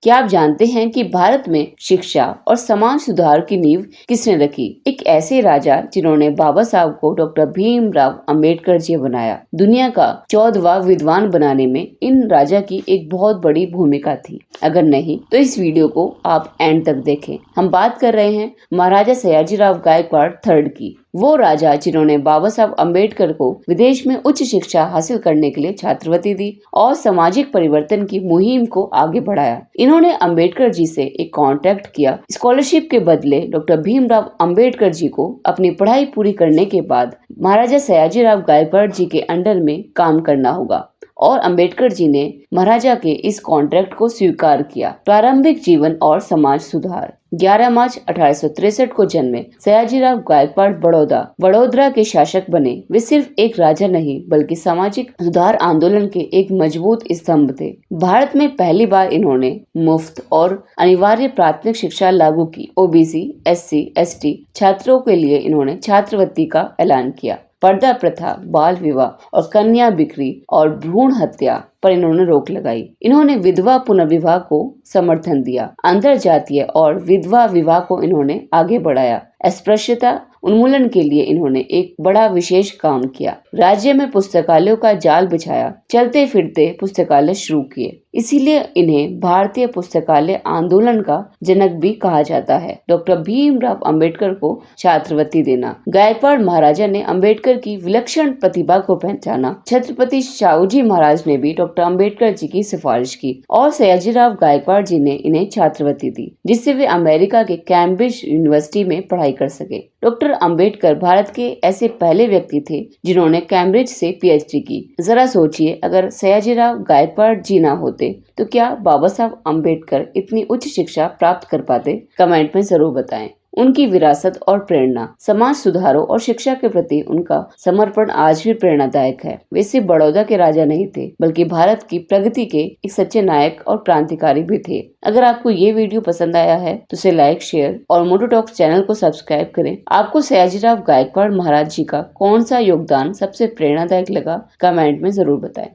क्या आप जानते हैं कि भारत में शिक्षा और समाज सुधार की नींव किसने रखी? एक ऐसे राजा जिन्होंने बाबा साहब को डॉक्टर भीमराव अंबेडकर जी बनाया। दुनिया का 14वां विद्वान बनाने में इन राजा की एक बहुत बड़ी भूमिका थी। अगर नहीं तो इस वीडियो को आप एंड तक देखें। हम बात कर रहे हैं महाराजा सयाजीराव गायकवाड़ थर्ड की। वो राजा जिन्होंने बाबा साहब अंबेडकर को विदेश में उच्च शिक्षा हासिल करने के लिए छात्रवृत्ति दी और सामाजिक परिवर्तन की मुहिम को आगे बढ़ाया। इन्होंने अंबेडकर जी से एक कॉन्ट्रैक्ट किया। स्कॉलरशिप के बदले डॉक्टर भीमराव अंबेडकर जी को अपनी पढ़ाई पूरी करने के बाद महाराजा सयाजीराव गायकवाड़ जी के अंडर में काम करना होगा और अंबेडकर जी ने महाराजा के इस कॉन्ट्रैक्ट को स्वीकार किया। प्रारंभिक जीवन और समाज सुधार। 11 मार्च 1863 को जन्मे सयाजीराव गायकवाड़ वडोदरा के शासक बने। वे सिर्फ एक राजा नहीं बल्कि सामाजिक सुधार आंदोलन के एक मजबूत स्तंभ थे। भारत में पहली बार इन्होंने मुफ्त और अनिवार्य प्राथमिक शिक्षा लागू की। ओबीसी, एससी, एसटी छात्रों के लिए इन्होंने छात्रवृत्ति का ऐलान किया। पर्दा प्रथा, बाल विवाह और कन्या बिक्री और भ्रूण हत्या पर इन्होंने रोक लगाई। इन्होंने विधवा पुनर्विवाह को समर्थन दिया। अंतरजातीय और विधवा विवाह को इन्होंने आगे बढ़ाया। अस्पृश्यता उन्मूलन के लिए इन्होंने एक बड़ा विशेष काम किया। राज्य में पुस्तकालयों का जाल बिछाया। चलते फिरते पुस्तकालय शुरू किए। इसीलिए इन्हें भारतीय पुस्तकालय आंदोलन का जनक भी कहा जाता है। डॉक्टर भीमराव अंबेडकर को छात्रवृत्ति देना। गायकवाड़ महाराजा ने अंबेडकर की विलक्षण प्रतिभा को पहचाना। छत्रपति शाहूजी महाराज ने भी डॉक्टर अंबेडकर जी की सिफारिश की और सयाजीराव गायकवाड़ जी ने इन्हें छात्रवृत्ति दी, जिससे वे अमेरिका के कैम्ब्रिज यूनिवर्सिटी में पढ़ाई कर सके। डॉक्टर अंबेडकर भारत के ऐसे पहले व्यक्ति थे जिन्होंने कैम्ब्रिज से पीएचडी की। जरा सोचिए, अगर सयाजीराव गायकवाड़ जी ना होते तो क्या बाबा साहब अंबेडकर इतनी उच्च शिक्षा प्राप्त कर पाते? कमेंट में जरूर बताएं। उनकी विरासत और प्रेरणा, समाज सुधारों और शिक्षा के प्रति उनका समर्पण आज भी प्रेरणादायक है। वे सिर्फ बड़ौदा के राजा नहीं थे बल्कि भारत की प्रगति के एक सच्चे नायक और क्रांतिकारी भी थे। अगर आपको ये वीडियो पसंद आया है तो इसे लाइक, शेयर और मोटू टॉक्स चैनल को सब्सक्राइब करें। आपको सयाजीराव गायकवाड़ महाराज जी का कौन सा योगदान सबसे प्रेरणादायक लगा? कमेंट में जरूर बताएं।